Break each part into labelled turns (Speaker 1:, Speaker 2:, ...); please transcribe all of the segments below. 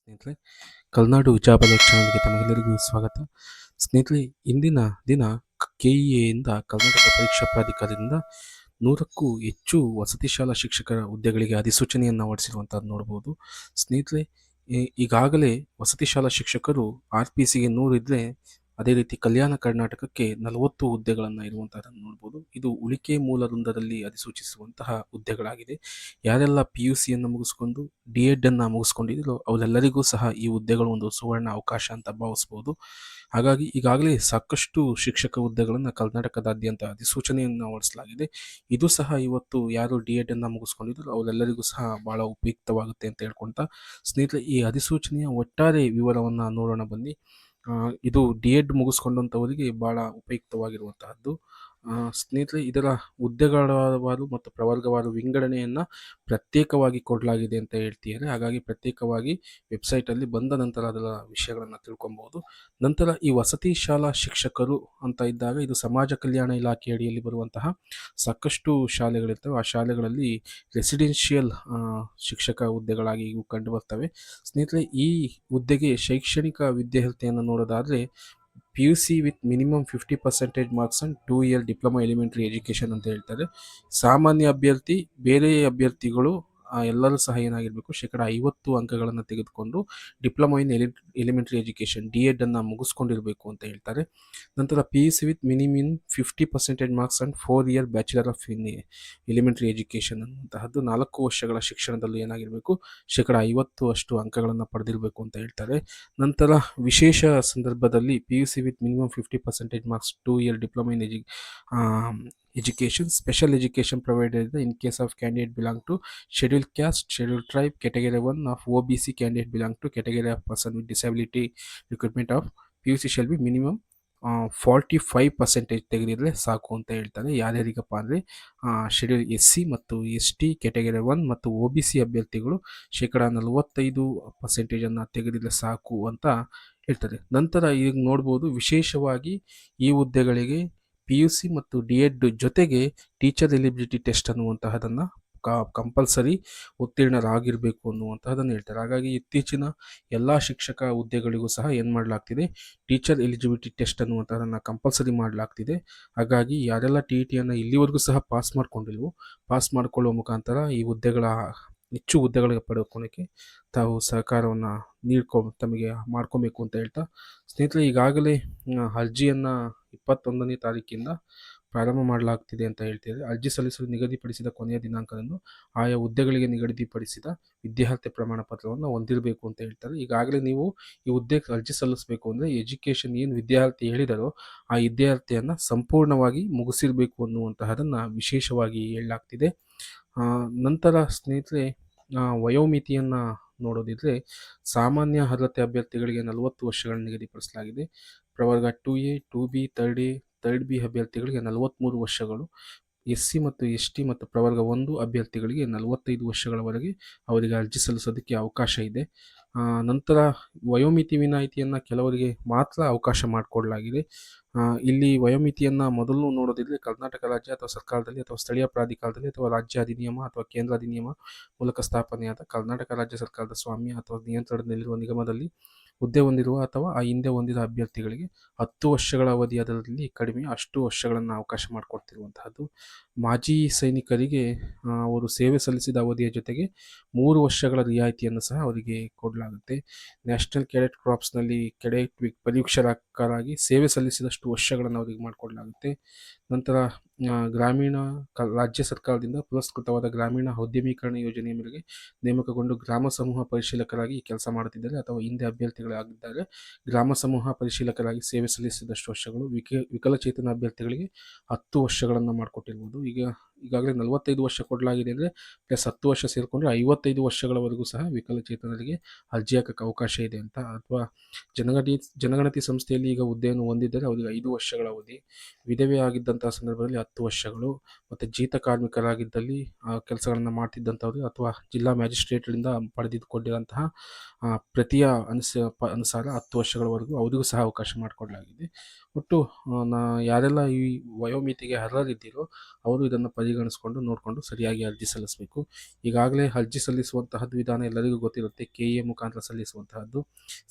Speaker 1: ಸ್ನೇಹಿತರೆ, ಕಲ್ನಾಡು job alert ಚಾನಲ್ಗೆ ತಮಗೆಲ್ಲರಿಗೂ ಸ್ವಾಗತ. ಸ್ನೇಹಿತರೆ, ಇಂದಿನ ದಿನ ಕೆಇಎಯಿಂದ ಕರ್ನಾಟಕ ಪರೀಕ್ಷಾ ಪ್ರಾಧಿಕಾರದಿಂದ 100ಕ್ಕೂ ಹೆಚ್ಚು ವಸತಿ ಶಾಲಾ ಶಿಕ್ಷಕರ ಹುದ್ದೆಗಳಿಗೆ ಅಧಿಸೂಚನೆಯನ್ನು ಹೊರಡಿಸಿರುವಂಥದ್ದು ನೋಡ್ಬೋದು. ಸ್ನೇಹಿತರೆ, ಈಗಾಗಲೇ ವಸತಿ ಶಾಲಾ ಶಿಕ್ಷಕರು RPCಗೆ 100 ಇದ್ದರೆ, ಅದೇ ರೀತಿ ಕಲ್ಯಾಣ ಕರ್ನಾಟಕಕ್ಕೆ 40 ಹುದ್ದೆಗಳನ್ನು ಇರುವಂಥದ್ದನ್ನು ನೋಡ್ಬೋದು. ಇದು ಉಳಿಕೆ ಮೂಲ ವೃಂದದಲ್ಲಿ ಅಧಿಸೂಚಿಸುವಂತಹ ಹುದ್ದೆಗಳಾಗಿದೆ. ಯಾರೆಲ್ಲ PUCಯನ್ನು ಮುಗಿಸ್ಕೊಂಡು D.Ed ಅನ್ನು ಮುಗಿಸ್ಕೊಂಡಿದ್ರು ಅವರೆಲ್ಲರಿಗೂ ಸಹ ಈ ಹುದ್ದೆಗಳು ಒಂದು ಸುವರ್ಣ ಅವಕಾಶ ಅಂತ ಭಾವಿಸ್ಬೋದು. ಹಾಗಾಗಿ ಈಗಾಗಲೇ ಸಾಕಷ್ಟು ಶಿಕ್ಷಕ ಹುದ್ದೆಗಳನ್ನು ಕರ್ನಾಟಕದಾದ್ಯಂತ ಅಧಿಸೂಚನೆಯನ್ನು ಹೊರಡಿಸಲಾಗಿದೆ. ಇದು ಸಹ ಇವತ್ತು ಯಾರು D.Ed ಅನ್ನು ಮುಗಿಸ್ಕೊಂಡಿದ್ರು ಅವರೆಲ್ಲರಿಗೂ ಸಹ ಬಹಳ ಉಪಯುಕ್ತವಾಗುತ್ತೆ ಅಂತ ಹೇಳ್ಕೊಳ್ತಾ, ಸ್ನೇಹಿತರೆ, ಈ ಅಧಿಸೂಚನೆಯ ಒಟ್ಟಾರೆ ವಿವರವನ್ನು ನೋಡೋಣ ಬನ್ನಿ. ಇದು D.Ed ಮುಗಿಸ್ಕೊಂಡಂಥವರಿಗೆ ಭಾಳ ಉಪಯುಕ್ತವಾಗಿರುವಂತಹದ್ದು. ಸ್ನೇಹಿತರೆ, ಇದರ ಹುದ್ದೆಗಳವಾರು ಮತ್ತು ಪ್ರವರ್ಗವಾರು ವಿಂಗಡಣೆಯನ್ನು ಪ್ರತ್ಯೇಕವಾಗಿ ಕೊಡಲಾಗಿದೆ ಅಂತ ಹೇಳ್ತಿದ್ದಾರೆ. ಹಾಗಾಗಿ ಪ್ರತ್ಯೇಕವಾಗಿ ವೆಬ್ಸೈಟಲ್ಲಿ ಬಂದ ನಂತರ ಅದರ ವಿಷಯಗಳನ್ನು ತಿಳ್ಕೊಬಹುದು. ನಂತರ ಈ ವಸತಿ ಶಾಲಾ ಶಿಕ್ಷಕರು ಅಂತ ಇದ್ದಾಗ ಇದು ಸಮಾಜ ಕಲ್ಯಾಣ ಇಲಾಖೆ ಅಡಿಯಲ್ಲಿ ಬರುವಂತಹ ಸಾಕಷ್ಟು ಶಾಲೆಗಳಿರ್ತವೆ. ಆ ಶಾಲೆಗಳಲ್ಲಿ ರೆಸಿಡೆನ್ಷಿಯಲ್ ಶಿಕ್ಷಕ ಹುದ್ದೆಗಳಾಗಿ ಇವು ಕಂಡು ಬರ್ತವೆ. ಸ್ನೇಹಿತರೆ, ಈ ಹುದ್ದೆಗೆ ಶೈಕ್ಷಣಿಕ ವಿದ್ಯಾರ್ಹತೆಯನ್ನು ನೋಡೋದಾದರೆ PUC with minimum 50% marks and 2 year diploma elementary education ಅಂತ ಹೇಳ್ತಾರೆ. ಸಾಮಾನ್ಯ ಅಭ್ಯರ್ಥಿ, ಬೇರೆ ಅಭ್ಯರ್ಥಿಗಳು ಎಲ್ಲರೂ ಸಹ ಏನಾಗಿರಬೇಕು, 50% ಅಂಕಗಳನ್ನು ತೆಗೆದುಕೊಂಡು diploma in elementary education D.Ed ಅನ್ನು ಮುಗಿಸ್ಕೊಂಡಿರಬೇಕು ಅಂತ ಹೇಳ್ತಾರೆ. ನಂತರ PUC with minimum 50% marks and 4 year bachelor of in elementary education ಅನ್ನುವಂತಹದ್ದು 4 ವರ್ಷಗಳ ಶಿಕ್ಷಣದಲ್ಲಿ ಏನಾಗಿರಬೇಕು, 50% ಅಂಕಗಳನ್ನು ಪಡೆದಿರಬೇಕು ಅಂತ ಹೇಳ್ತಾರೆ. ನಂತರ ವಿಶೇಷ ಸಂದರ್ಭದಲ್ಲಿ PUC with minimum 50% marks 2 year diploma in education special education provided in case of candidate belong to schedule caste, schedule tribe, category 1 of OBC candidate belong to category of person with disability. Requirement of PUC shall be minimum 45% ತೆಗೆದಿದ್ರೆ ಸಾಕು ಅಂತ ಹೇಳ್ತಾರೆ. ಯಾರ್ಯಾರಿಗಪ್ಪ ಅಂದರೆ schedule SC ಮತ್ತು ST category 1 ಮತ್ತು OBC ಅಭ್ಯರ್ಥಿಗಳು 45% ತೆಗೆದಿದ್ರೆ ಸಾಕು ಅಂತ ಹೇಳ್ತಾರೆ. ನಂತರ ಈಗ ನೋಡ್ಬೋದು, ವಿಶೇಷವಾಗಿ ಈ ಹುದ್ದೆಗಳಿಗೆ PUC ಮತ್ತು D.Ed ಜೊತೆಗೆ ಟೀಚರ್ ಎಲಿಜಿಬಿಲಿಟಿ ಟೆಸ್ಟ್ ಅನ್ನುವಂತಹದನ್ನು ಕಂಪಲ್ಸರಿ ಉತ್ತೀರ್ಣರಾಗಿರಬೇಕು ಅನ್ನುವಂತಹದನ್ನು ಹೇಳ್ತಾರೆ. ಹಾಗಾಗಿ ಇತ್ತೀಚಿನ ಎಲ್ಲ ಶಿಕ್ಷಕ ಹುದ್ದೆಗಳಿಗೂ ಸಹ ಏನು ಮಾಡಲಾಗ್ತಿದೆ, ಟೀಚರ್ ಎಲಿಜಿಬಿಲಿಟಿ ಟೆಸ್ಟ್ ಅನ್ನುವಂಥದ್ದನ್ನು ಕಂಪಲ್ಸರಿ ಮಾಡಲಾಗ್ತಿದೆ. ಹಾಗಾಗಿ ಯಾರೆಲ್ಲ TETಯನ್ನು ಇಲ್ಲಿವರೆಗೂ ಸಹ ಪಾಸ್ ಮಾಡಿಕೊಳ್ಳುವ ಮುಖಾಂತರ ಈ ಹೆಚ್ಚು ಹುದ್ದೆಗಳಿಗೆ ಪಡೆದುಕೊಳ್ಳೋಕ್ಕೆ ತಾವು ಸಹಕಾರವನ್ನು ತಮಗೆ ಮಾಡ್ಕೊಬೇಕು ಅಂತ ಹೇಳ್ತಾ, ಸ್ನೇಹಿತರೆ, ಈಗಾಗಲೇ ಅರ್ಜಿಯನ್ನು 21ನೇ ತಾರೀಕಿಂದ ಪ್ರಾರಂಭ ಮಾಡಲಾಗ್ತಿದೆ ಅಂತ ಹೇಳ್ತಿದ್ದಾರೆ. ಅರ್ಜಿ ಸಲ್ಲಿಸಲು ನಿಗದಿಪಡಿಸಿದ ಕೊನೆಯ ದಿನಾಂಕದಂದು ಆಯಾ ಹುದ್ದೆಗಳಿಗೆ ನಿಗದಿಪಡಿಸಿದ ವಿದ್ಯಾರ್ಹತೆ ಪ್ರಮಾಣ ಪತ್ರವನ್ನು ಹೊಂದಿರಬೇಕು ಅಂತ ಹೇಳ್ತಾರೆ. ಈಗಾಗಲೇ ನೀವು ಈ ಹುದ್ದೆಗೆ ಅರ್ಜಿ ಸಲ್ಲಿಸಬೇಕು ಅಂದರೆ ಎಜುಕೇಷನ್ ಏನು ವಿದ್ಯಾರ್ಥಿ ಹೇಳಿದಾರೋ ಆ ವಿದ್ಯಾರ್ಥಿಯನ್ನು ಸಂಪೂರ್ಣವಾಗಿ ಮುಗಿಸಿರಬೇಕು ಅನ್ನುವಂತಹದನ್ನು ವಿಶೇಷವಾಗಿ ಹೇಳಲಾಗ್ತಿದೆ. ನಂತರ ಸ್ನೇಹಿತರೆ, ವಯೋಮಿತಿಯನ್ನು ನೋಡೋದಿದ್ರೆ ಸಾಮಾನ್ಯ ಅರ್ಹತೆ ಅಭ್ಯರ್ಥಿಗಳಿಗೆ 40 ವರ್ಷಗಳನ್ನು ನಿಗದಿಪಡಿಸಲಾಗಿದೆ. ಪ್ರವರ್ಗ 2A, 2B, 3rd B ಅಭ್ಯರ್ಥಿಗಳಿಗೆ 43 ವರ್ಷಗಳು, SC ಮತ್ತು ST ಮತ್ತು ಪ್ರವರ್ಗ 1 ಅಭ್ಯರ್ಥಿಗಳಿಗೆ 45 ವರ್ಷಗಳವರೆಗೆ ಅವರಿಗೆ ಅರ್ಜಿ ಸಲ್ಲಿಸೋದಕ್ಕೆ ಅವಕಾಶ ಇದೆ. ನಂತರ ವಯೋಮಿತಿ ವಿನಾಯಿತಿಯನ್ನು ಕೆಲವರಿಗೆ ಮಾತ್ರ ಅವಕಾಶ ಮಾಡಿಕೊಡಲಾಗಿದೆ. ಇಲ್ಲಿ ವಯೋಮಿತಿಯನ್ನು ಮೊದಲು ನೋಡೋದಿದ್ರೆ ಕರ್ನಾಟಕ ರಾಜ್ಯ ಅಥವಾ ಸರ್ಕಾರದಲ್ಲಿ ಅಥವಾ ಸ್ಥಳೀಯ ಪ್ರಾಧಿಕಾರದಲ್ಲಿ ಅಥವಾ ರಾಜ್ಯ ಅಧಿನಿಯಮ ಅಥವಾ ಕೇಂದ್ರ ಅಧಿನಿಯಮ ಮೂಲಕ ಸ್ಥಾಪನೆಯಾದ ಕರ್ನಾಟಕ ರಾಜ್ಯ ಸರ್ಕಾರದ ಸ್ವಾಮ್ಯ ಅಥವಾ ನಿಯಂತ್ರಣದಲ್ಲಿರುವ ನಿಗಮದಲ್ಲಿ ಹುದ್ದೆ ಹೊಂದಿರುವ ಅಥವಾ ಆ ಹಿಂದೆ ಹೊಂದಿದ ಅಭ್ಯರ್ಥಿಗಳಿಗೆ 10 ವರ್ಷಗಳ ಅವಧಿ, ಅದರಲ್ಲಿ ಕಡಿಮೆ ಅಷ್ಟು ವರ್ಷಗಳನ್ನು ಅವಕಾಶ ಮಾಡಿಕೊಡ್ತಿರುವಂತಹದ್ದು. ಮಾಜಿ ಸೈನಿಕರಿಗೆ ಅವರು ಸೇವೆ ಸಲ್ಲಿಸಿದ ಅವಧಿಯ ಜೊತೆಗೆ 3 ವರ್ಷಗಳ ರಿಯಾಯಿತಿಯನ್ನು ಸಹ ಅವರಿಗೆ ಕೊಡಲಾಗುತ್ತೆ. ನ್ಯಾಷನಲ್ ಕೆಡೆಟ್ ಕ್ರಾಪ್ಸ್ನಲ್ಲಿ ಕೆಡೆಟ್ ಪರೀಕ್ಷಕರಾಗಿ ಸೇವೆ ಸಲ್ಲಿಸಿದಷ್ಟು ವರ್ಷಗಳನ್ನು ಅವರಿಗೆ ಮಾಡಿಕೊಡಲಾಗುತ್ತೆ. ನಂತರ ಗ್ರಾಮೀಣ ರಾಜ್ಯ ಸರ್ಕಾರದಿಂದ ಪುರಸ್ಕೃತವಾದ ಗ್ರಾಮೀಣ ಉದ್ಯಮೀಕರಣ ಯೋಜನೆಯ ಮೇರೆಗೆ ನೇಮಕಗೊಂಡು ಗ್ರಾಮ ಸಮೂಹ ಪರಿಶೀಲಕರಾಗಿ ಕೆಲಸ ಮಾಡುತ್ತಿದ್ದಾರೆ ಅಥವಾ ಹಿಂದೆ ಅಭ್ಯರ್ಥಿಗಳಾಗಿದ್ದರೆ ಗ್ರಾಮ ಸಮೂಹ ಪರಿಶೀಲಕರಾಗಿ ಸೇವೆ ಸಲ್ಲಿಸಿದಷ್ಟು ವರ್ಷಗಳು. ವಿಕಲಚೇತನ ಅಭ್ಯರ್ಥಿಗಳಿಗೆ 10 ವರ್ಷಗಳನ್ನು ಮಾಡಿಕೊಟ್ಟಿರ್ಬೋದು. ಈಗಾಗಲೇ 45 ವರ್ಷ ಕೊಡಲಾಗಿದೆ ಅಂದರೆ ಪ್ಲಸ್ 10 ವರ್ಷ ಸೇರಿಕೊಂಡ್ರೆ 55 ವರ್ಷಗಳವರೆಗೂ ಸಹ ವಿಕಲಚೇತನರಿಗೆ ಅರ್ಜಿ ಹಾಕಕ್ಕೆ ಅವಕಾಶ ಇದೆ ಅಂತ. ಅಥವಾ ಜನಗಣತಿ ಸಂಸ್ಥೆಯಲ್ಲಿ ಈಗ ಹುದ್ದೆಯನ್ನು ಹೊಂದಿದ್ದರೆ ಅವರಿಗೆ 5 ವರ್ಷಗಳ ಅವಧಿ, ವಿಧವೆ ಆಗಿದ್ದಂತಹ ಸಂದರ್ಭದಲ್ಲಿ 10 ವರ್ಷಗಳು, ಮತ್ತು ಜೀತ ಕಾರ್ಮಿಕರಾಗಿದ್ದಲ್ಲಿ ಕೆಲಸಗಳನ್ನು ಮಾಡ್ತಿದ್ದಂಥವ್ರು ಅಥವಾ ಜಿಲ್ಲಾ ಮ್ಯಾಜಿಸ್ಟ್ರೇಟ್ಗಳಿಂದ ಪಡೆದುಕೊಂಡಿರುವಂತಹ ಪ್ರತಿಯ ಅನುಸಾರ 10 ವರ್ಷಗಳವರೆಗೂ ಅವರಿಗೂ ಸಹ ಅವಕಾಶ ಮಾಡಿಕೊಡಲಾಗಿದೆ. ಒಟ್ಟು ಯಾರೆಲ್ಲ ಈ ವಯೋಮಿತಿಗೆ ಅರ್ಹರಿದ್ದೀರೋ ಅವರು ಇದನ್ನು ಪರಿಗಣಿಸ್ಕೊಂಡು ನೋಡಿಕೊಂಡು ಸರಿಯಾಗಿ ಅರ್ಜಿ ಸಲ್ಲಿಸಬೇಕು. ಈಗಾಗಲೇ ಅರ್ಜಿ ಸಲ್ಲಿಸುವಂತಹದ್ದು ವಿಧಾನ ಎಲ್ಲರಿಗೂ ಗೊತ್ತಿರುತ್ತೆ. KE ಮುಖಾಂತರ ಸಲ್ಲಿಸುವಂತಹದ್ದು.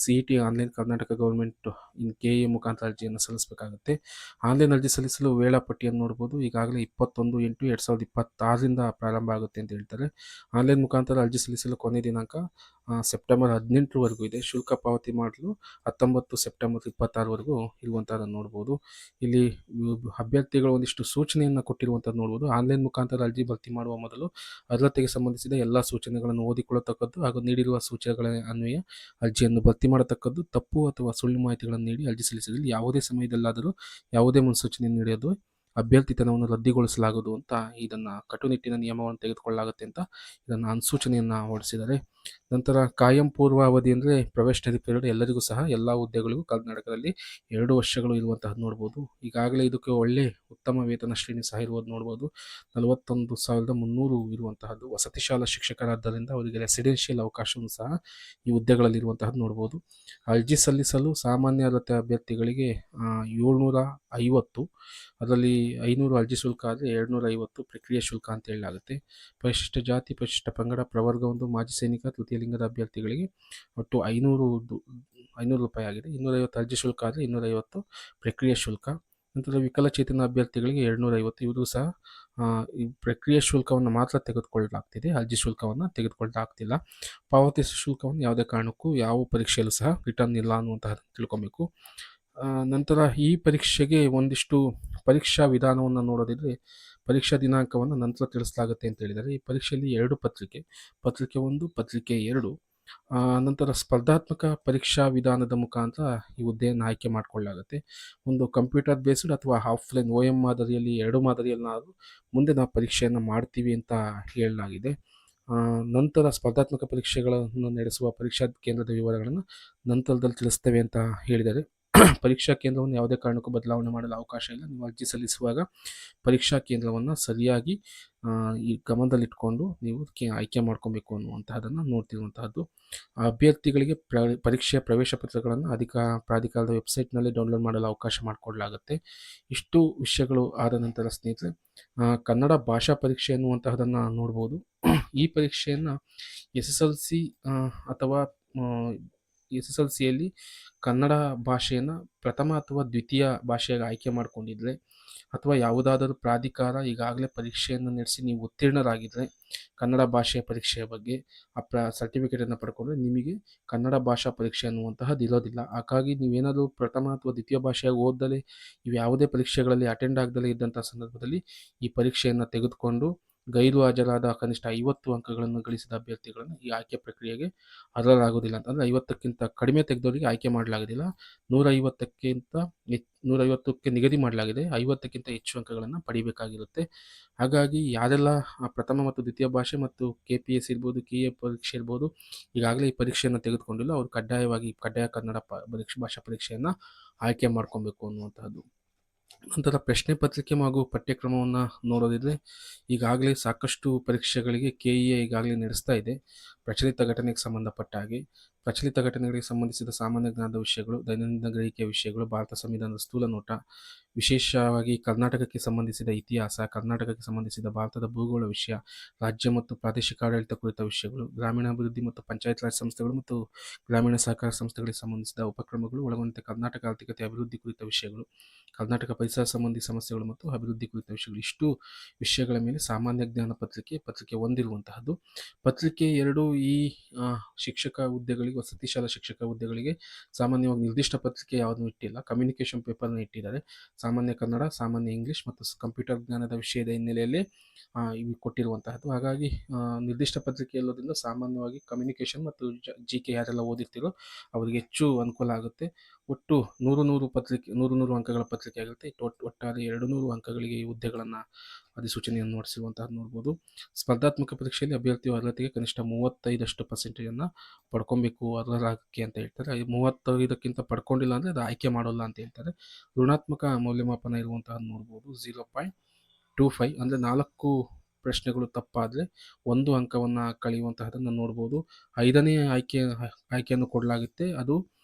Speaker 1: CET online Karnataka government KE ಮುಖಾಂತರ ಅರ್ಜಿಯನ್ನು ಸಲ್ಲಿಸಬೇಕಾಗುತ್ತೆ. ಆನ್ಲೈನ್ ಅರ್ಜಿ ಸಲ್ಲಿಸಲು ವೇಳಾಪಟ್ಟಿಯನ್ನು ನೋಡ್ಬೋದು. ಈಗಾಗಲೇ 21/8/2026ರಿಂದ ಪ್ರಾರಂಭ ಆಗುತ್ತೆ ಅಂತ ಹೇಳ್ತಾರೆ. ಆನ್ಲೈನ್ ಮುಖಾಂತರ ಅರ್ಜಿ ಸಲ್ಲಿಸಲು ಕೊನೆ ದಿನಾಂಕ ಸೆಪ್ಟೆಂಬರ್ 18ರವರೆಗೂ ಇದೆ. ಶುಲ್ಕ ಪಾವತಿ ಮಾಡಲು 19 ಸೆಪ್ಟೆಂಬರ್ 26ರವರೆಗೂ ಇರುವಂಥದ್ದನ್ನು ನೋಡ್ಬೋದು. ಇಲ್ಲಿ ಅಭ್ಯರ್ಥಿಗಳು ಒಂದಿಷ್ಟು ಸೂಚನೆಯನ್ನು ಕೊಟ್ಟಿರುವಂಥದ್ದು ನೋಡ್ಬೋದು. ಆನ್ಲೈನ್ ಮುಖಾಂತರ ಅರ್ಜಿ ಭರ್ತಿ ಮಾಡುವ ಮೊದಲು ಅರ್ಹತೆಗೆ ಸಂಬಂಧಿಸಿದ ಎಲ್ಲ ಸೂಚನೆಗಳನ್ನು ಓದಿಕೊಳ್ಳತಕ್ಕದ್ದು ಹಾಗೂ ನೀಡಿರುವ ಸೂಚನೆಗಳ ಅನ್ವಯ ಅರ್ಜಿಯನ್ನು ಭರ್ತಿ ಮಾಡತಕ್ಕದ್ದು. ತಪ್ಪು ಅಥವಾ ಸುಳ್ಳು ಮಾಹಿತಿಗಳನ್ನು ನೀಡಿ ಅರ್ಜಿ ಸಲ್ಲಿಸಿದಲ್ಲಿ ಯಾವುದೇ ಸಮಯದಲ್ಲಾದರೂ ಯಾವುದೇ ಮುನ್ಸೂಚನೆ ನೀಡೋದು ಅಭ್ಯರ್ಥಿತನವನ್ನು ರದ್ದುಗೊಳಿಸಲಾಗುವುದು ಅಂತ ಇದನ್ನು ಕಟ್ಟುನಿಟ್ಟಿನ ನಿಯಮವನ್ನು ತೆಗೆದುಕೊಳ್ಳಲಾಗುತ್ತೆ ಅಂತ ಇದನ್ನು ಅನುಸೂಚನೆಯನ್ನು ಹೊರಡಿಸಿದ್ದಾರೆ. ನಂತರ ಕಾಯಂ ಪೂರ್ವಾವಧಿ ಅಂದರೆ ಪ್ರೊಬೇಷನರಿ ಪೀರಿಯಡ್ ಎಲ್ಲರಿಗೂ ಸಹ ಎಲ್ಲ ಹುದ್ದೆಗಳಿಗೂ ಕರ್ನಾಟಕದಲ್ಲಿ 2 ವರ್ಷಗಳು ಇರುವಂತಹದ್ದು ನೋಡ್ಬೋದು. ಈಗಾಗಲೇ ಇದಕ್ಕೆ ಒಳ್ಳೆ ಉತ್ತಮ ವೇತನ ಶ್ರೇಣಿ ಸಹ ಇರುವುದು ನೋಡ್ಬೋದು. 41,300 ಇರುವಂತಹದ್ದು. ವಸತಿ ಶಾಲಾ ಶಿಕ್ಷಕರಾದ್ದರಿಂದ ಅವರಿಗೆ ರೆಸಿಡೆನ್ಷಿಯಲ್ ಅವಕಾಶವೂ ಸಹ ಈ ಹುದ್ದೆಗಳಲ್ಲಿ ಇರುವಂತಹದ್ದು ನೋಡ್ಬೋದು. ಅರ್ಜಿ ಸಲ್ಲಿಸಲು ಸಾಮಾನ್ಯ ಅರ್ಹತೆ ಅಭ್ಯರ್ಥಿಗಳಿಗೆ 750, ಅದರಲ್ಲಿ 500 ಅರ್ಜಿ ಶುಲ್ಕ ಆದರೆ 250 ಪ್ರಕ್ರಿಯೆ ಶುಲ್ಕ ಅಂತ ಹೇಳಲಾಗುತ್ತೆ. ಪರಿಶಿಷ್ಟ ಜಾತಿ, ಪರಿಶಿಷ್ಟ ಪಂಗಡ, ಪ್ರವರ್ಗ 1, ಮಾಜಿ ಸೈನಿಕ, ತೃತೀಯ ಲಿಂಗದ ಅಭ್ಯರ್ಥಿಗಳಿಗೆ ಒಟ್ಟು 500 ರೂಪಾಯಿ ಆಗಿದೆ. 250 ಅರ್ಜಿ ಶುಲ್ಕ ಆದರೆ 250 ಪ್ರಕ್ರಿಯೆ ಶುಲ್ಕ. ನಂತರ ವಿಕಲಚೇತನ ಅಭ್ಯರ್ಥಿಗಳಿಗೆ 250. ಇವರು ಸಹ ಈ ಪ್ರಕ್ರಿಯೆ ಶುಲ್ಕವನ್ನು ಮಾತ್ರ ತೆಗೆದುಕೊಳ್ಳಲಾಗ್ತಿದೆ, ಅರ್ಜಿ ಶುಲ್ಕವನ್ನು ತೆಗೆದುಕೊಳ್ಳಲಾಗ್ತಿಲ್ಲ. ಪಾವತಿಸುವ ಶುಲ್ಕವನ್ನು ಯಾವುದೇ ಕಾರಣಕ್ಕೂ ಯಾವ ಪರೀಕ್ಷೆಯಲ್ಲೂ ಸಹ ರಿಟರ್ನ್ ಇಲ್ಲ ಅನ್ನುವಂತಹದ್ದು ತಿಳ್ಕೊಬೇಕು. ನಂತರ ಈ ಪರೀಕ್ಷೆಗೆ ಒಂದಿಷ್ಟು ಪರೀಕ್ಷಾ ವಿಧಾನವನ್ನು ನೋಡೋದಿದ್ರೆ ಪರೀಕ್ಷಾ ದಿನಾಂಕವನ್ನು ನಂತರ ತಿಳಿಸಲಾಗುತ್ತೆ ಅಂತ ಹೇಳಿದ್ದಾರೆ. ಈ ಪರೀಕ್ಷೆಯಲ್ಲಿ 2 ಪತ್ರಿಕೆ 1, ಪತ್ರಿಕೆ 2. ನಂತರ ಸ್ಪರ್ಧಾತ್ಮಕ ಪರೀಕ್ಷಾ ವಿಧಾನದ ಮುಖಾಂತರ ಈ ಹುದ್ದೆಯನ್ನು ಆಯ್ಕೆ ಮಾಡಿಕೊಳ್ಳಲಾಗುತ್ತೆ. ಒಂದು ಕಂಪ್ಯೂಟರ್ ಬೇಸ್ಡ್ ಅಥವಾ ಆಫ್ಲೈನ್ OM ಮಾದರಿಯಲ್ಲಿ 2 ಮಾದರಿಯಲ್ಲಾದರೂ ಮುಂದೆ ನಾವು ಪರೀಕ್ಷೆಯನ್ನು ಮಾಡ್ತೀವಿ ಅಂತ ಹೇಳಲಾಗಿದೆ. ನಂತರ ಸ್ಪರ್ಧಾತ್ಮಕ ಪರೀಕ್ಷೆಗಳನ್ನು ನಡೆಸುವ ಪರೀಕ್ಷಾ ಕೇಂದ್ರದ ವಿವರಗಳನ್ನು ನಂತರದಲ್ಲಿ ತಿಳಿಸ್ತೇವೆ ಅಂತ ಹೇಳಿದ್ದಾರೆ. ಪರೀಕ್ಷಾ ಕೇಂದ್ರವನ್ನು ಯಾವುದೇ ಕಾರಣಕ್ಕೂ ಬದಲಾವಣೆ ಮಾಡಲು ಅವಕಾಶ ಇಲ್ಲ. ನೀವು ಅರ್ಜಿ ಸಲ್ಲಿಸುವಾಗ ಪರೀಕ್ಷಾ ಕೇಂದ್ರವನ್ನು ಸರಿಯಾಗಿ ಈ ಗಮನದಲ್ಲಿಟ್ಕೊಂಡು ನೀವು ಆಯ್ಕೆ ಮಾಡ್ಕೊಬೇಕು ಅನ್ನುವಂತಹದನ್ನು ನೋಡ್ತಿರುವಂತಹದ್ದು. ಅಭ್ಯರ್ಥಿಗಳಿಗೆ ಪರೀಕ್ಷೆಯ ಪ್ರವೇಶ ಪತ್ರಗಳನ್ನು ಪ್ರಾಧಿಕಾರದ ವೆಬ್ಸೈಟ್ನಲ್ಲಿ ಡೌನ್ಲೋಡ್ ಮಾಡಲು ಅವಕಾಶ ಮಾಡಿಕೊಡಲಾಗುತ್ತೆ. ಇಷ್ಟು ವಿಷಯಗಳು ಆದ ನಂತರ ಸ್ನೇಹಿತರೆ ಕನ್ನಡ ಭಾಷಾ ಪರೀಕ್ಷೆ ಅನ್ನುವಂತಹದನ್ನು ನೋಡ್ಬೋದು. ಈ ಪರೀಕ್ಷೆಯನ್ನು SSLC ಅಥವಾ SSLCಯಲ್ಲಿ ಕನ್ನಡ ಭಾಷೆಯನ್ನು ಪ್ರಥಮ ಅಥವಾ ದ್ವಿತೀಯ ಭಾಷೆಯಾಗಿ ಆಯ್ಕೆ ಮಾಡಿಕೊಂಡಿದ್ರೆ ಅಥವಾ ಯಾವುದಾದರೂ ಪ್ರಾಧಿಕಾರ ಈಗಾಗಲೇ ಪರೀಕ್ಷೆಯನ್ನು ನಡೆಸಿ ನೀವು ಉತ್ತೀರ್ಣರಾಗಿದ್ದರೆ ಕನ್ನಡ ಭಾಷೆಯ ಪರೀಕ್ಷೆಯ ಬಗ್ಗೆ ಸರ್ಟಿಫಿಕೇಟನ್ನು ಪಡ್ಕೊಂಡ್ರೆ ನಿಮಗೆ ಕನ್ನಡ ಭಾಷಾ ಪರೀಕ್ಷೆ ಅನ್ನುವಂತಹದ್ದು ಇರೋದಿಲ್ಲ. ಹಾಗಾಗಿ ನೀವೇನಾದರೂ ಪ್ರಥಮ ಅಥವಾ ದ್ವಿತೀಯ ಭಾಷೆಯಾಗಿ ಓದದಲೇ ಇವು ಯಾವುದೇ ಪರೀಕ್ಷೆಗಳಲ್ಲಿ ಅಟೆಂಡ್ ಆಗದಲೇ ಇದ್ದಂಥ ಸಂದರ್ಭದಲ್ಲಿ ಈ ಪರೀಕ್ಷೆಯನ್ನು ತೆಗೆದುಕೊಂಡು ಗೈರು ಹಾಜರಾದ ಕನಿಷ್ಠ 50 ಅಂಕಗಳನ್ನು ಗಳಿಸಿದ ಅಭ್ಯರ್ಥಿಗಳನ್ನು ಈ ಆಯ್ಕೆ ಪ್ರಕ್ರಿಯೆಗೆ ಅರ್ಹರಾಗುವುದಿಲ್ಲ. ಅಂತಂದರೆ 50ಕ್ಕಿಂತ ಕಡಿಮೆ ತೆಗೆದವರಿಗೆ ಆಯ್ಕೆ ಮಾಡಲಾಗೋದಿಲ್ಲ. 150ಕ್ಕೆ ನಿಗದಿ ಮಾಡಲಾಗಿದೆ. 50ಕ್ಕಿಂತ ಹೆಚ್ಚು ಅಂಕಗಳನ್ನು ಪಡಿಬೇಕಾಗಿರುತ್ತೆ. ಹಾಗಾಗಿ ಯಾರೆಲ್ಲ ಪ್ರಥಮ ಮತ್ತು ದ್ವಿತೀಯ ಭಾಷೆ ಮತ್ತು KPS ಇರ್ಬೋದು, KA ಪರೀಕ್ಷೆ ಇರ್ಬೋದು ಈಗಾಗಲೇ ಈ ಪರೀಕ್ಷೆಯನ್ನು ತೆಗೆದುಕೊಂಡಿಲ್ಲ ಅವರು ಕಡ್ಡಾಯ ಕನ್ನಡ ಭಾಷಾ ಪರೀಕ್ಷೆಯನ್ನು ಆಯ್ಕೆ ಮಾಡ್ಕೊಬೇಕು ಅನ್ನುವಂತಹದ್ದು. ನಂತರ ಪ್ರಶ್ನೆ ಪತ್ರಿಕೆ ಹಾಗೂ ಪಠ್ಯಕ್ರಮವನ್ನು ನೋಡೋದಿದ್ರೆ ಈಗಾಗಲೇ ಸಾಕಷ್ಟು ಪರೀಕ್ಷೆಗಳಿಗೆ KEA ಈಗಾಗಲೇ ನಡೆಸ್ತಾ ಇದೆ. ಪ್ರಚಲಿತ ಘಟನೆಗೆ ಸಂಬಂಧಪಟ್ಟ ಹಾಗೆ ಪ್ರಚಲಿತ ಘಟನೆಗಳಿಗೆ ಸಂಬಂಧಿಸಿದ ಸಾಮಾನ್ಯ ಜ್ಞಾನದ ವಿಷಯಗಳು, ದೈನಂದಿನ ಗ್ರಹಿಕೆಯ ವಿಷಯಗಳು, ಭಾರತ ಸಂವಿಧಾನದ ಸ್ಥೂಲ ನೋಟ, ವಿಶೇಷವಾಗಿ ಕರ್ನಾಟಕಕ್ಕೆ ಸಂಬಂಧಿಸಿದ ಇತಿಹಾಸ, ಕರ್ನಾಟಕಕ್ಕೆ ಸಂಬಂಧಿಸಿದ ಭಾರತದ ಭೂಗೋಳ ವಿಷಯ, ರಾಜ್ಯ ಮತ್ತು ಪ್ರಾದೇಶಿಕ ಆಡಳಿತ ಕುರಿತ ವಿಷಯಗಳು, ಗ್ರಾಮೀಣಾಭಿವೃದ್ಧಿ ಮತ್ತು ಪಂಚಾಯತ್ ರಾಜ್ ಸಂಸ್ಥೆಗಳು ಮತ್ತು ಗ್ರಾಮೀಣ ಸಹಕಾರ ಸಂಸ್ಥೆಗಳಿಗೆ ಸಂಬಂಧಿಸಿದ ಉಪಕ್ರಮಗಳು ಒಳಗೊಂಡಂತೆ ಕರ್ನಾಟಕ ಆರ್ಥಿಕತೆ ಅಭಿವೃದ್ಧಿ ಕುರಿತ ವಿಷಯಗಳು, ಕರ್ನಾಟಕ ಪರಿಸರ ಸಂಬಂಧಿ ಸಮಸ್ಯೆಗಳು ಮತ್ತು ಅಭಿವೃದ್ಧಿ ಕುರಿತ ವಿಷಯಗಳು. ಇಷ್ಟು ವಿಷಯಗಳ ಮೇಲೆ ಸಾಮಾನ್ಯ ಜ್ಞಾನ ಪತ್ರಿಕೆ 1 ಇರುವಂತಹದ್ದು. ಪತ್ರಿಕೆ 2 ಈ ಶಿಕ್ಷಕ ಹುದ್ದೆಗಳಿಗೆ, ವಸತಿ ಶಾಲಾ ಶಿಕ್ಷಕ ಹುದ್ದೆಗಳಿಗೆ ಸಾಮಾನ್ಯವಾಗಿ ನಿರ್ದಿಷ್ಟ ಪತ್ರಿಕೆ ಯಾವುದನ್ನು ಇಟ್ಟಿಲ್ಲ. ಕಮ್ಯುನಿಕೇಷನ್ ಪೇಪರ್ನ ಇಟ್ಟಿದ್ದಾರೆ. ಸಾಮಾನ್ಯ ಕನ್ನಡ, ಸಾಮಾನ್ಯ ಇಂಗ್ಲೀಷ್ ಮತ್ತು ಕಂಪ್ಯೂಟರ್ ಜ್ಞಾನದ ವಿಷಯದ ಹಿನ್ನೆಲೆಯಲ್ಲಿ ಇವು ಕೊಟ್ಟಿರುವಂತಹದ್ದು. ಹಾಗಾಗಿ ನಿರ್ದಿಷ್ಟ ಪತ್ರಿಕೆ ಇಲ್ಲೋದ್ರಿಂದ ಸಾಮಾನ್ಯವಾಗಿ ಕಮ್ಯುನಿಕೇಷನ್ ಮತ್ತು GK ಯಾರೆಲ್ಲ ಓದಿರ್ತೀರೋ ಅವರಿಗೆ ಹೆಚ್ಚು ಅನುಕೂಲ ಆಗುತ್ತೆ. ಒಟ್ಟು 100 ಅಂಕಗಳ ಪತ್ರಿಕೆ ಆಗುತ್ತೆ. ಒಟ್ಟಾರೆ 200 ಅಂಕಗಳಿಗೆ ಈ ಹುದ್ದೆಗಳನ್ನು ಅಧಿಸೂಚನೆಯನ್ನು ಹೊರಡಿಸಿರುವಂತಹದ್ದು ನೋಡ್ಬೋದು. ಸ್ಪರ್ಧಾತ್ಮಕ ಪರೀಕ್ಷೆಯಲ್ಲಿ ಅಭ್ಯರ್ಥಿಯ ಅರ್ಹತೆಗೆ ಕನಿಷ್ಠ 35% ಪಡ್ಕೊಬೇಕು ಅರ್ಹರಾಗಕ್ಕೆ ಅಂತ ಹೇಳ್ತಾರೆ. 35ಕ್ಕಿಂತ ಪಡ್ಕೊಂಡಿಲ್ಲ ಅಂದರೆ ಅದು ಆಯ್ಕೆ ಮಾಡೋಲ್ಲ ಅಂತ ಹೇಳ್ತಾರೆ. ಋಣಾತ್ಮಕ ಮೌಲ್ಯಮಾಪನ ಇರುವಂತಹದ್ದು ನೋಡ್ಬೋದು. 0.25 ಅಂದರೆ 4 ಪ್ರಶ್ನೆಗಳು ತಪ್ಪಾದರೆ 1 ಅಂಕವನ್ನು ಕಳೆಯುವಂತಹದನ್ನು ನೋಡ್ಬೋದು. 5ನೇ ಆಯ್ಕೆಯನ್ನು ಕೊಡಲಾಗುತ್ತೆ. ಅದು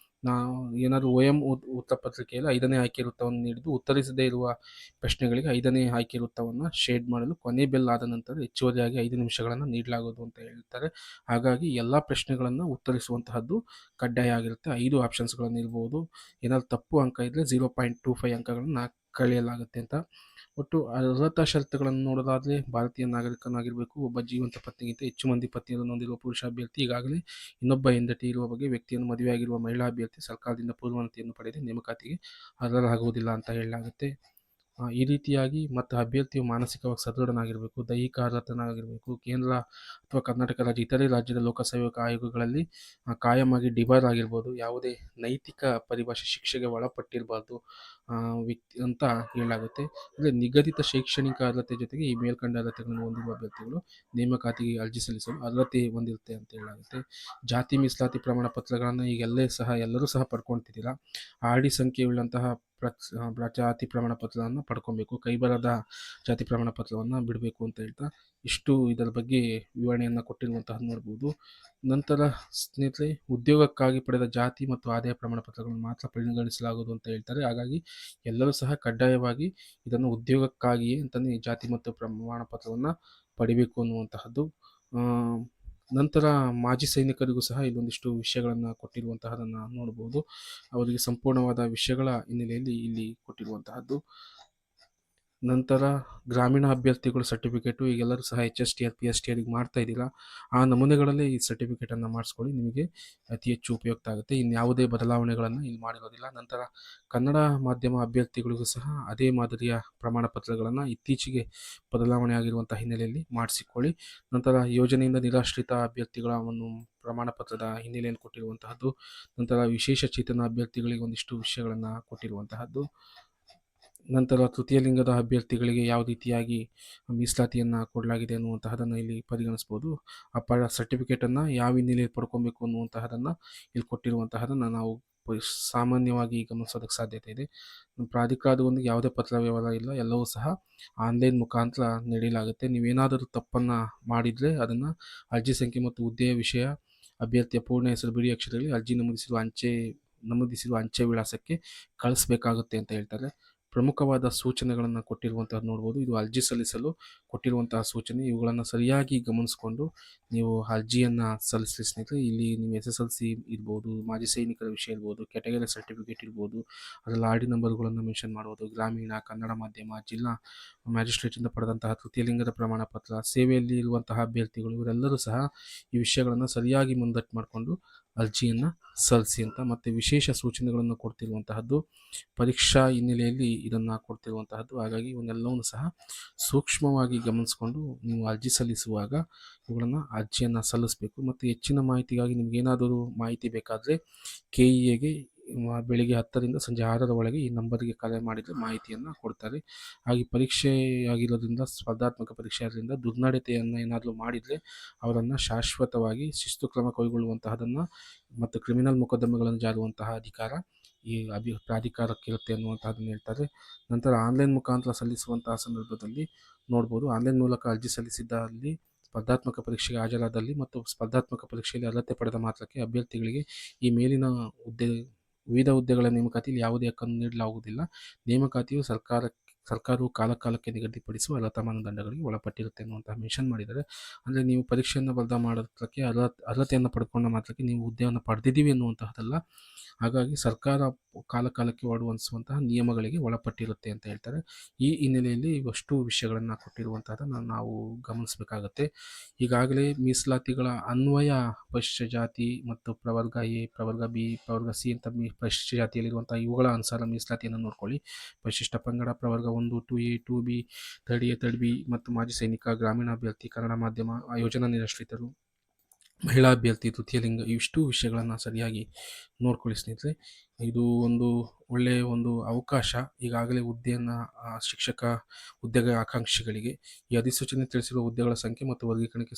Speaker 1: ನಾವು ಏನಾದರೂ OM ಉತ್ತರಪತ್ರಿಕೆಯಲ್ಲಿ 5ನೇ ಆಯ್ಕೆ ವೃತ್ತವನ್ನು ನೀಡಿದ್ದು, ಉತ್ತರಿಸದೇ ಇರುವ ಪ್ರಶ್ನೆಗಳಿಗೆ 5ನೇ ಆಯ್ಕೆ ವೃತ್ತವನ್ನು ಶೇಡ್ ಮಾಡಲು ಕೊನೆ ಬೆಲ್ ಆದ ನಂತರ ಹೆಚ್ಚುವರಿಯಾಗಿ 5 ನಿಮಿಷಗಳನ್ನು ನೀಡಲಾಗುವುದು ಅಂತ ಹೇಳ್ತಾರೆ. ಹಾಗಾಗಿ ಎಲ್ಲ ಪ್ರಶ್ನೆಗಳನ್ನು ಉತ್ತರಿಸುವಂತಹದ್ದು ಕಡ್ಡಾಯ ಆಗಿರುತ್ತೆ. 5 ಆಪ್ಷನ್ಸ್ಗಳನ್ನು ಇರ್ಬೋದು. ಏನಾದರೂ ತಪ್ಪು ಅಂಕ ಇದ್ದರೆ 0.25 ಅಂಕಗಳನ್ನು ಕಳೆಯಲಾಗುತ್ತೆ ಅಂತ. ಒಟ್ಟು ಅರ್ಹತಾ ಷರತ್ತುಗಳನ್ನು ನೋಡೋದಾದರೆ ಭಾರತೀಯ ನಾಗರಿಕನಾಗಿರಬೇಕು, ಒಬ್ಬ ಜೀವಂತ ಪತ್ನಿಗಿಂತ ಹೆಚ್ಚು ಮಂದಿ ಪತ್ನಿಯರನ್ನು ಹೊಂದಿರುವ ಪುರುಷ ಅಭ್ಯರ್ಥಿ, ಈಗಾಗಲೇ ಇನ್ನೊಬ್ಬ ಹೆಂಡತಿ ಇರುವ ಬಗ್ಗೆ ವ್ಯಕ್ತಿಯನ್ನು ಮದುವೆಯಾಗಿರುವ ಮಹಿಳಾ ಅಭ್ಯರ್ಥಿ ಸರ್ಕಾರದಿಂದ ಪೂರ್ವಾನುಮತಿಯನ್ನು ಪಡೆದು ನೇಮಕಾತಿಗೆ ಅರ್ಹರಾಗುವುದಿಲ್ಲ ಅಂತ ಹೇಳಲಾಗುತ್ತೆ. ಈ ರೀತಿಯಾಗಿ ಮತ್ತು ಅಭ್ಯರ್ಥಿಯು ಮಾನಸಿಕವಾಗಿ ಸದೃಢನಾಗಿರಬೇಕು, ದೈಹಿಕ ಅರ್ಹತನಾಗಿರಬೇಕು, ಕೇಂದ್ರ ಅಥವಾ ಕರ್ನಾಟಕ ರಾಜ್ಯ ಇತರೆ ರಾಜ್ಯದ ಲೋಕಸೇವಕ ಆಯೋಗಗಳಲ್ಲಿ ಕಾಯಮಾಗಿ ಡಿಬಾರ್ ಆಗಿರ್ಬೋದು, ಯಾವುದೇ ನೈತಿಕ ಪರಿಭಾಷೆ ಶಿಕ್ಷೆಗೆ ಒಳಪಟ್ಟಿರಬಾರ್ದು ವ್ಯಕ್ತಿ ಅಂತ ಹೇಳಲಾಗುತ್ತೆ. ಅಂದರೆ ನಿಗದಿತ ಶೈಕ್ಷಣಿಕ ಅರ್ಹತೆ ಜೊತೆಗೆ ಈ ಮೇಲ್ಕಂಡ ಅರ್ಹತೆಗಳನ್ನು ಹೊಂದಿರುವ ಅಭ್ಯರ್ಥಿಗಳು ನೇಮಕಾತಿಗೆ ಅರ್ಜಿ ಸಲ್ಲಿಸಲು ಅರ್ಹತೆ ಹೊಂದಿರುತ್ತೆ ಅಂತ ಹೇಳಲಾಗುತ್ತೆ. ಜಾತಿ ಮೀಸಲಾತಿ ಪ್ರಮಾಣ ಪತ್ರಗಳನ್ನು ಈಗ ಎಲ್ಲರೂ ಸಹ ಪಡ್ಕೊಳ್ತಿದ್ದೀರಾ. RD ಸಂಖ್ಯೆಯುಳ್ಳಂತಹ ಜಾತಿ ಪ್ರಮಾಣ ಪತ್ರವನ್ನು ಪಡ್ಕೊಬೇಕು, ಕೈಬರದ ಜಾತಿ ಪ್ರಮಾಣ ಪತ್ರವನ್ನು ಬಿಡಬೇಕು ಅಂತ ಹೇಳ್ತಾ ಇಷ್ಟು ಇದರ ಬಗ್ಗೆ ವಿವರಣೆಯನ್ನು ಕೊಟ್ಟಿರುವಂತಹ ನೋಡ್ಬೋದು. ನಂತರ ಸ್ನೇಹಿತರೆ, ಉದ್ಯೋಗಕ್ಕಾಗಿ ಪಡೆದ ಜಾತಿ ಮತ್ತು ಆದಾಯ ಪ್ರಮಾಣ ಪತ್ರಗಳನ್ನು ಮಾತ್ರ ಪರಿಗಣಿಸಲಾಗುವುದು ಅಂತ ಹೇಳ್ತಾರೆ. ಹಾಗಾಗಿ ಎಲ್ಲರೂ ಸಹ ಕಡ್ಡಾಯವಾಗಿ ಇದನ್ನು ಉದ್ಯೋಗಕ್ಕಾಗಿಯೇ ಅಂತಲೇ ಜಾತಿ ಮತ್ತು ಪ್ರಮಾಣ ಪತ್ರವನ್ನು ಪಡಿಬೇಕು ಅನ್ನುವಂತಹದ್ದು. ನಂತರ ಮಾಜಿ ಸೈನಿಕರಿಗೂ ಸಹ ಇಲ್ಲೊಂದಿಷ್ಟು ವಿಷಯಗಳನ್ನು ಕೊಟ್ಟಿರುವಂತಹದನ್ನು ನೋಡ್ಬೋದು. ಅವರಿಗೆ ಸಂಪೂರ್ಣವಾದ ವಿಷಯಗಳ ಹಿನ್ನೆಲೆಯಲ್ಲಿ ಇಲ್ಲಿ ಕೊಟ್ಟಿರುವಂತಹದ್ದು. ನಂತರ ಗ್ರಾಮೀಣ ಅಭ್ಯರ್ಥಿಗಳು ಸರ್ಟಿಫಿಕೇಟು ಈಗೆಲ್ಲರೂ ಸಹ HSTR PSTR ಮಾಡ್ತಾ ಇದ್ದೀರಾ. ಆ ನಮೂನೆಗಳಲ್ಲೇ ಈ ಸರ್ಟಿಫಿಕೇಟನ್ನು ಮಾಡಿಸ್ಕೊಳ್ಳಿ, ನಿಮಗೆ ಅತಿ ಹೆಚ್ಚು ಉಪಯುಕ್ತ ಆಗುತ್ತೆ. ಇನ್ಯಾವುದೇ ಬದಲಾವಣೆಗಳನ್ನು ಇಲ್ಲಿ ಮಾಡಿರೋದಿಲ್ಲ. ನಂತರ ಕನ್ನಡ ಮಾಧ್ಯಮ ಅಭ್ಯರ್ಥಿಗಳಿಗೂ ಸಹ ಅದೇ ಮಾದರಿಯ ಪ್ರಮಾಣ ಪತ್ರಗಳನ್ನು ಇತ್ತೀಚೆಗೆ ಬದಲಾವಣೆ ಆಗಿರುವಂಥ ಹಿನ್ನೆಲೆಯಲ್ಲಿ ಮಾಡಿಸಿಕೊಳ್ಳಿ. ನಂತರ ಯೋಜನೆಯಿಂದ ನಿರಾಶ್ರಿತ ಅಭ್ಯರ್ಥಿಗಳ ಒಂದು ಪ್ರಮಾಣ ಪತ್ರದ ಹಿನ್ನೆಲೆಯಲ್ಲಿ ಕೊಟ್ಟಿರುವಂತಹದ್ದು. ನಂತರ ವಿಶೇಷ ಚೇತನ ಅಭ್ಯರ್ಥಿಗಳಿಗೆ ಒಂದಿಷ್ಟು ವಿಷಯಗಳನ್ನು ಕೊಟ್ಟಿರುವಂತಹದ್ದು. ನಂತರ ತೃತೀಯ ಲಿಂಗದ ಅಭ್ಯರ್ಥಿಗಳಿಗೆ ಯಾವ ರೀತಿಯಾಗಿ ಮೀಸಲಾತಿಯನ್ನು ಕೊಡಲಾಗಿದೆ ಅನ್ನುವಂತಹದನ್ನು ಇಲ್ಲಿ ಪರಿಗಣಿಸ್ಬೋದು. ಆ ಸರ್ಟಿಫಿಕೇಟನ್ನು ಯಾವ ಹಿನ್ನೆಲೆಯಲ್ಲಿ ಪಡ್ಕೊಬೇಕು ಅನ್ನುವಂತಹದನ್ನು ಇಲ್ಲಿ ಕೊಟ್ಟಿರುವಂತಹದನ್ನು ನಾವು ಸಾಮಾನ್ಯವಾಗಿ ಗಮನಿಸೋದಕ್ಕೆ ಸಾಧ್ಯತೆ ಇದೆ. ಪ್ರಾಧಿಕಾರದೊಂದಿಗೆ ಯಾವುದೇ ಪತ್ರ ವ್ಯವಹಾರ ಇಲ್ಲ, ಎಲ್ಲವೂ ಸಹ ಆನ್ಲೈನ್ ಮುಖಾಂತರ ನೀಡಲಾಗುತ್ತೆ. ನೀವೇನಾದರೂ ತಪ್ಪನ್ನು ಮಾಡಿದರೆ ಅದನ್ನು ಅರ್ಜಿ ಸಂಖ್ಯೆ ಮತ್ತು ಹುದ್ದೆಯ ವಿಷಯ, ಅಭ್ಯರ್ಥಿಯ ಪೂರ್ಣ ಹೆಸರು ಬಿಡಿ ಅಕ್ಷರದಲ್ಲಿ ಅರ್ಜಿ ನಮೂದಿಸಿರುವ ಅಂಚೆ ವಿಳಾಸಕ್ಕೆ ಕಳಿಸ್ಬೇಕಾಗುತ್ತೆ ಅಂತ ಹೇಳ್ತಾರೆ. ಪ್ರಮುಖವಾದ ಸೂಚನೆಗಳನ್ನು ಕೊಟ್ಟಿರುವಂಥದ್ದು ನೋಡ್ಬೋದು. ಇದು ಅರ್ಜಿ ಸಲ್ಲಿಸಲು ಕೊಟ್ಟಿರುವಂತಹ ಸೂಚನೆ. ಇವುಗಳನ್ನು ಸರಿಯಾಗಿ ಗಮನಿಸಿಕೊಂಡು ನೀವು ಅರ್ಜಿಯನ್ನು ಸಲ್ಲಿಸಿ ಸ್ನೇಹಿತರೆ. ಇಲ್ಲಿ ನೀವು SSLC ಇರ್ಬೋದು, ಮಾಜಿ ಸೈನಿಕರ ವಿಷಯ ಇರ್ಬೋದು, ಕ್ಯಾಟಗರಿ ಸರ್ಟಿಫಿಕೇಟ್ ಇರ್ಬೋದು, ಅದರಲ್ಲಿ RD ನಂಬರ್ಗಳನ್ನು ಮೆನ್ಷನ್ ಮಾಡ್ಬೋದು, ಗ್ರಾಮೀಣ, ಕನ್ನಡ ಮಾಧ್ಯಮ, ಜಿಲ್ಲಾ ಮ್ಯಾಜಿಸ್ಟ್ರೇಟಿಂದ ಪಡೆದಂತಹ ತೃತೀಯ ಲಿಂಗದ ಪ್ರಮಾಣ ಪತ್ರ, ಸೇವೆಯಲ್ಲಿ ಇರುವಂತಹ ಅಭ್ಯರ್ಥಿಗಳು ಇವರೆಲ್ಲರೂ ಸಹ ಈ ವಿಷಯಗಳನ್ನು ಸರಿಯಾಗಿ ಮುಂದಟ್ಟು ಮಾಡಿಕೊಂಡು ಅರ್ಜಿಯನ್ನು ಸಲ್ಲಿಸಿ ಅಂತ. ಮತ್ತು ವಿಶೇಷ ಸೂಚನೆಗಳನ್ನು ಕೊಡ್ತಿರುವಂತಹದ್ದು, ಪರೀಕ್ಷಾ ಹಿನ್ನೆಲೆಯಲ್ಲಿ ಇದನ್ನು ಕೊಡ್ತಿರುವಂತಹದ್ದು. ಹಾಗಾಗಿ ಇವನ್ನೆಲ್ಲವನ್ನು ಸಹ ಸೂಕ್ಷ್ಮವಾಗಿ ಗಮನಿಸಿಕೊಂಡು ನೀವು ಅರ್ಜಿ ಸಲ್ಲಿಸುವಾಗ ಇವುಗಳನ್ನು ಅರ್ಜಿಯನ್ನು ಸಲ್ಲಿಸಬೇಕು. ಮತ್ತು ಹೆಚ್ಚಿನ ಮಾಹಿತಿಗಾಗಿ ನಿಮಗೇನಾದರೂ ಮಾಹಿತಿ ಬೇಕಾದರೆ KEAಗೆ ಬೆಳಿಗ್ಗೆ 10ರಿಂದ ಸಂಜೆ 6ರ ಒಳಗೆ ಈ ನಂಬರ್ಗೆ ಕರೆ ಮಾಡಿದರೆ ಮಾಹಿತಿಯನ್ನು ಕೊಡ್ತಾರೆ. ಹಾಗೆ ಪರೀಕ್ಷೆ ಆಗಿರೋದ್ರಿಂದ, ಸ್ಪರ್ಧಾತ್ಮಕ ಪರೀಕ್ಷೆ ಆದ್ರಿಂದ ದುರ್ನಡತೆಯನ್ನು ಏನಾದರೂ ಮಾಡಿದರೆ ಅವರನ್ನು ಶಾಶ್ವತವಾಗಿ ಶಿಸ್ತು ಕ್ರಮ ಕೈಗೊಳ್ಳುವಂತಹದನ್ನು ಮತ್ತು ಕ್ರಿಮಿನಲ್ ಮೊಕದ್ದಮೆಗಳನ್ನು ಜಾರುವಂತಹ ಅಧಿಕಾರ ಈ ಪ್ರಾಧಿಕಾರಕ್ಕಿರುತ್ತೆ ಅನ್ನುವಂಥದ್ದನ್ನು ಹೇಳ್ತಾರೆ. ನಂತರ ಆನ್ಲೈನ್ ಮುಖಾಂತರ ಸಲ್ಲಿಸುವಂತಹ ಸಂದರ್ಭದಲ್ಲಿ ನೋಡ್ಬೋದು, ಆನ್ಲೈನ್ ಮೂಲಕ ಅರ್ಜಿ ಸಲ್ಲಿಸಿದ್ದಲ್ಲಿ ಸ್ಪರ್ಧಾತ್ಮಕ ಪರೀಕ್ಷೆಗೆ ಹಾಜರಾದಲ್ಲಿ ಮತ್ತು ಸ್ಪರ್ಧಾತ್ಮಕ ಪರೀಕ್ಷೆಯಲ್ಲಿ ಅರ್ಹತೆ ಪಡೆದ ಮಾತ್ರಕ್ಕೆ ಅಭ್ಯರ್ಥಿಗಳಿಗೆ ಈ ಮೇಲಿನ ವಿವಿಧ ಹುದ್ದೆಗಳ ನೇಮಕಾತಿಯಲ್ಲಿ ಯಾವುದೇ ಹಕ್ಕನ್ನು ನೀಡಲಾಗುವುದಿಲ್ಲ. ನೇಮಕಾತಿಯು ಸರ್ಕಾರವು ಕಾಲಕ್ಕೆ ನಿಗದಿಪಡಿಸುವ ಅರ್ಹತಾ ಮಾನದಂಡಗಳಿಗೆ ಒಳಪಟ್ಟಿರುತ್ತೆ ಅನ್ನುವಂಥ ಮೆನ್ಷನ್ ಮಾಡಿದ್ದಾರೆ. ಅಂದರೆ ನೀವು ಪರೀಕ್ಷೆಯನ್ನು ಬರೆದ ಮಾಡೋದಕ್ಕೆ ಅರ್ಹತೆಯನ್ನು ಪಡ್ಕೊಂಡ ಮಾತ್ರಕ್ಕೆ ನೀವು ಹುದ್ದೆಯನ್ನು ಪಡೆದಿದ್ದೀವಿ ಅನ್ನುವಂತಹದ್ದಲ್ಲ. ಹಾಗಾಗಿ ಸರ್ಕಾರ ಕಾಲಕ್ಕೆ ಹೊರಡಿಸುವಂತಹ ನಿಯಮಗಳಿಗೆ ಒಳಪಟ್ಟಿರುತ್ತೆ ಅಂತ ಹೇಳ್ತಾರೆ. ಈ ಹಿನ್ನೆಲೆಯಲ್ಲಿ ಇವಷ್ಟು ವಿಷಯಗಳನ್ನು ಕೊಟ್ಟಿರುವಂತಹದ್ದನ್ನು ನಾವು ಗಮನಿಸಬೇಕಾಗತ್ತೆ. ಈಗಾಗಲೇ ಮೀಸಲಾತಿಗಳ ಅನ್ವಯ ಪರಿಶಿಷ್ಟ ಜಾತಿ ಮತ್ತು ಪ್ರವರ್ಗ A, ಪ್ರವರ್ಗ B, ಪ್ರವರ್ಗ C ಅಂತ ಪರಿಶಿಷ್ಟ ಜಾತಿಯಲ್ಲಿರುವಂಥ ಇವುಗಳ ಅನುಸಾರ ಮೀಸಲಾತಿಯನ್ನು ನೋಡ್ಕೊಳ್ಳಿ. ಪರಿಶಿಷ್ಟ ಪಂಗಡ ಪ್ರವರ್ಗ 1, 2A, 2B, 3A, 3B ಮತ್ತು ಮಾಜಿ ಸೈನಿಕ, ಗ್ರಾಮೀಣ ಅಭ್ಯರ್ಥಿ, ಕನ್ನಡ ಮಾಧ್ಯಮ, ಯೋಜನಾ ನಿರಾಶ್ರಿತರು, ಮಹಿಳಾ ಅಭ್ಯರ್ಥಿ, ತೃತೀಯ ಲಿಂಗ, ಇವಿಷ್ಟು ವಿಷಯಗಳನ್ನು ಸರಿಯಾಗಿ ನೋಡ್ಕೊಳ್ಳಿ ಸ್ನೇಹಿತರೆ. ಇದು ಒಂದು ಒಳ್ಳೆಯ ಒಂದು ಅವಕಾಶ. ಈಗಾಗಲೇ ಹುದ್ದೆಯನ್ನು ಶಿಕ್ಷಕ ಹುದ್ದೆಗಳ ಆಕಾಂಕ್ಷಿಗಳಿಗೆ ಈ ಅಧಿಸೂಚನೆ ತಿಳಿಸಿರುವ ಹುದ್ದೆಗಳ ಸಂಖ್ಯೆ ಮತ್ತು ವರ್ಗೀಕರಣಕ್ಕೆ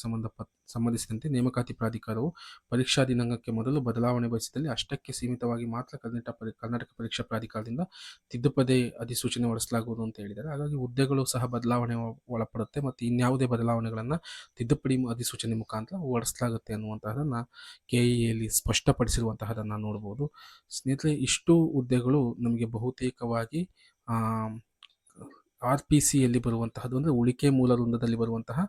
Speaker 1: ಸಂಬಂಧಿಸಿದಂತೆ ನೇಮಕಾತಿ ಪ್ರಾಧಿಕಾರವು ಪರೀಕ್ಷಾ ದಿನಾಂಕಕ್ಕೆ ಮೊದಲು ಬದಲಾವಣೆ ಬಯಸಿದಲ್ಲಿ ಅಷ್ಟಕ್ಕೆ ಸೀಮಿತವಾಗಿ ಮಾತ್ರ ಕರ್ನಾಟಕ ಪರೀಕ್ಷಾ ಪ್ರಾಧಿಕಾರದಿಂದ ತಿದ್ದುಪಡಿ ಅಧಿಸೂಚನೆ ಹೊರಡಿಸಲಾಗುವುದು ಅಂತ ಹೇಳಿದ್ದಾರೆ. ಹಾಗಾಗಿ ಹುದ್ದೆಗಳು ಸಹ ಬದಲಾವಣೆ ಒಳಪಡುತ್ತೆ ಮತ್ತು ಇನ್ಯಾವುದೇ ಬದಲಾವಣೆಗಳನ್ನು ತಿದ್ದುಪಡಿ ಅಧಿಸೂಚನೆ ಮುಖಾಂತರ ಹೊರಡಿಸಲಾಗುತ್ತೆ ಅನ್ನುವಂತಹದನ್ನು KEAಯಲ್ಲಿ ಸ್ಪಷ್ಟಪಡಿಸಿರುವಂತಹದನ್ನು ನೋಡ್ಬೋದು. ಸ್ನೇಹಿತರೆ, ಇಷ್ಟು ಹುದ್ದೆಗಳು ನಮಗೆ ಬಹುತೇಕವಾಗಿ RPCಯಲ್ಲಿ ಬರುವಂತಹದ್ದು, ಅಂದರೆ ಉಳಿಕೆ ಮೂಲ ವೃಂದದಲ್ಲಿ ಬರುವಂತಹ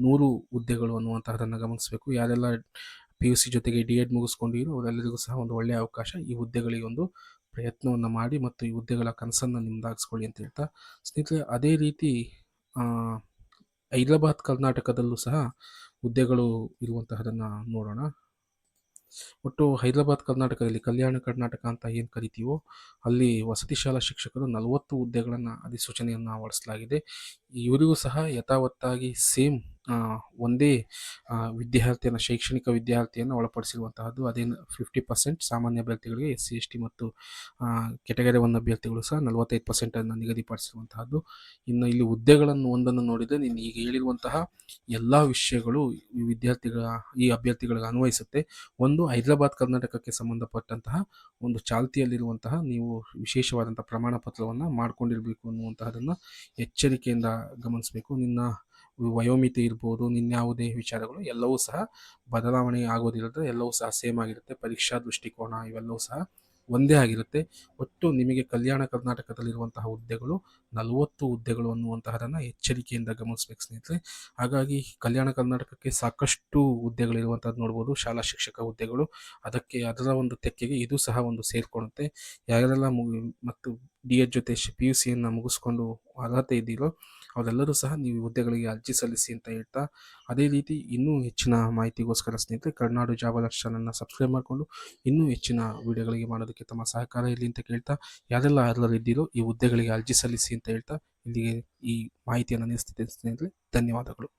Speaker 1: 100 ಹುದ್ದೆಗಳು ಅನ್ನುವಂತಹದನ್ನು ಗಮನಿಸಬೇಕು. ಯಾರೆಲ್ಲ PUC ಜೊತೆಗೆ D.Ed ಮುಗಿಸ್ಕೊಂಡಿರೋ ಅವರೆಲ್ಲರಿಗೂ ಸಹ ಒಂದು ಒಳ್ಳೆಯ ಅವಕಾಶ. ಈ ಹುದ್ದೆಗಳಿಗೆ ಒಂದು ಪ್ರಯತ್ನವನ್ನು ಮಾಡಿ ಮತ್ತು ಈ ಹುದ್ದೆಗಳ ಕನಸನ್ನು ನಿಮ್ಮದಾಗಿಸ್ಕೊಳ್ಳಿ ಅಂತ ಹೇಳ್ತಾ, ಸ್ನೇಹಿತರೆ, ಅದೇ ರೀತಿ ಹೈದರಾಬಾದ್ ಕರ್ನಾಟಕದಲ್ಲೂ ಸಹ ಹುದ್ದೆಗಳು ಇರುವಂತಹದನ್ನು ನೋಡೋಣ. ಒಟ್ಟು ಹೈದರಾಬಾದ್ ಕರ್ನಾಟಕದಲ್ಲಿ ಕಲ್ಯಾಣ ಕರ್ನಾಟಕ ಅಂತ ಏನು ಕರಿತೀವೋ ಅಲ್ಲಿ ವಸತಿ ಶಾಲಾ ಶಿಕ್ಷಕರು 40 ಹುದ್ದೆಗಳನ್ನು ಅಧಿಸೂಚನೆಯನ್ನು ಹೊರಡಿಸಲಾಗಿದೆ. ಇವರಿಗೂ ಸಹ ಯಥಾವತ್ತಾಗಿ ಸೇಮ್ ಒಂದೇ ವಿದ್ಯಾರ್ಥಿಯನ್ನು, ಶೈಕ್ಷಣಿಕ ವಿದ್ಯಾರ್ಥಿಯನ್ನು ಒಳಪಡಿಸಿರುವಂತಹದ್ದು. ಅದೇನು 50% ಸಾಮಾನ್ಯ ಅಭ್ಯರ್ಥಿಗಳಿಗೆ, SC ST ಮತ್ತು ಕೆಟಗರಿ 1 ಅಭ್ಯರ್ಥಿಗಳು ಸಹ 45% ನಿಗದಿಪಡಿಸಿರುವಂತಹದ್ದು. ಇನ್ನು ಇಲ್ಲಿ ಹುದ್ದೆಗಳನ್ನು ಒಂದನ್ನು ನೋಡಿದರೆ ನೀನು ಈಗ ಹೇಳಿರುವಂತಹ ಎಲ್ಲ ವಿಷಯಗಳು ಈ ಅಭ್ಯರ್ಥಿಗಳಿಗೆ ಅನ್ವಯಿಸುತ್ತೆ. ಒಂದು, ಹೈದರಾಬಾದ್ ಕರ್ನಾಟಕಕ್ಕೆ ಸಂಬಂಧಪಟ್ಟಂತಹ ಒಂದು ಚಾಲ್ತಿಯಲ್ಲಿರುವಂತಹ ನೀವು ವಿಶೇಷವಾದಂಥ ಪ್ರಮಾಣ ಪತ್ರವನ್ನು ಮಾಡ್ಕೊಂಡಿರಬೇಕು ಅನ್ನುವಂತಹದನ್ನು ಎಚ್ಚರಿಕೆಯಿಂದ ಗಮನಿಸಬೇಕು. ನಿನ್ನ ವಯೋಮಿತಿ ಇರ್ಬೋದು, ನಿನ್ಯಾವುದೇ ವಿಚಾರಗಳು ಎಲ್ಲವೂ ಸಹ ಬದಲಾವಣೆ ಆಗೋದಿರುತ್ತೆ, ಎಲ್ಲವೂ ಸಹ ಸೇಮ್ ಆಗಿರುತ್ತೆ. ಪರೀಕ್ಷಾ ದೃಷ್ಟಿಕೋನ ಇವೆಲ್ಲವೂ ಸಹ ಒಂದೇ ಆಗಿರುತ್ತೆ. ಒಟ್ಟು ನಿಮಗೆ ಕಲ್ಯಾಣ ಕರ್ನಾಟಕದಲ್ಲಿರುವಂತಹ ಹುದ್ದೆಗಳು 40 ಹುದ್ದೆಗಳು ಅನ್ನುವಂತಹದನ್ನು ಎಚ್ಚರಿಕೆಯಿಂದ ಗಮನಿಸಬೇಕು ಸ್ನೇಹಿತರೆ. ಹಾಗಾಗಿ ಕಲ್ಯಾಣ ಕರ್ನಾಟಕಕ್ಕೆ ಸಾಕಷ್ಟು ಹುದ್ದೆಗಳಿರುವಂಥದ್ದು ನೋಡ್ಬೋದು, ಶಾಲಾ ಶಿಕ್ಷಕ ಹುದ್ದೆಗಳು. ಅದರ ಒಂದು ತೆಕ್ಕೆಗೆ ಇದು ಸಹ ಒಂದು ಸೇರಿಕೊಳ್ಳುತ್ತೆ. ಯಾರೆಲ್ಲ ಮತ್ತು D.Ed ಜೊತೆ PUCಯನ್ನು ಮುಗಿಸ್ಕೊಂಡು ಅರ್ಹತೆ ಇದ್ದೀರೋ ಅವರೆಲ್ಲರೂ ಸಹ ನೀವು ಹುದ್ದೆಗಳಿಗೆ ಅರ್ಜಿ ಸಲ್ಲಿಸಿ ಅಂತ ಹೇಳ್ತಾ, ಅದೇ ರೀತಿ ಇನ್ನೂ ಹೆಚ್ಚಿನ ಮಾಹಿತಿಗೋಸ್ಕರ ಸ್ನೇಹಿತರೆ ಕರ್ನಾಡು ಜಾಬ್ ಅಲರ್ಟ್ ಚಾನಲ್ನ ಸಬ್ಸ್ಕ್ರೈಬ್ ಮಾಡಿಕೊಂಡು ಇನ್ನೂ ಹೆಚ್ಚಿನ ವಿಡಿಯೋಗಳಿಗೆ ಮಾಡೋದಕ್ಕೆ ತಮ್ಮ ಸಹಕಾರ ಇರಲಿ ಅಂತ ಕೇಳ್ತಾ, ಯಾರೆಲ್ಲ ಅರ್ಹರಿದ್ದೀರೋ ಈ ಹುದ್ದೆಗಳಿಗೆ ಅರ್ಜಿ ಸಲ್ಲಿಸಿ ಅಂತ ಹೇಳ್ತಾ ಇಲ್ಲಿಗೆ ಈ ಮಾಹಿತಿಯನ್ನು ನಿಲ್ಲಿಸ್ತಿದ್ದೇನೆ ಸ್ನೇಹಿತರೆ. ಧನ್ಯವಾದಗಳು.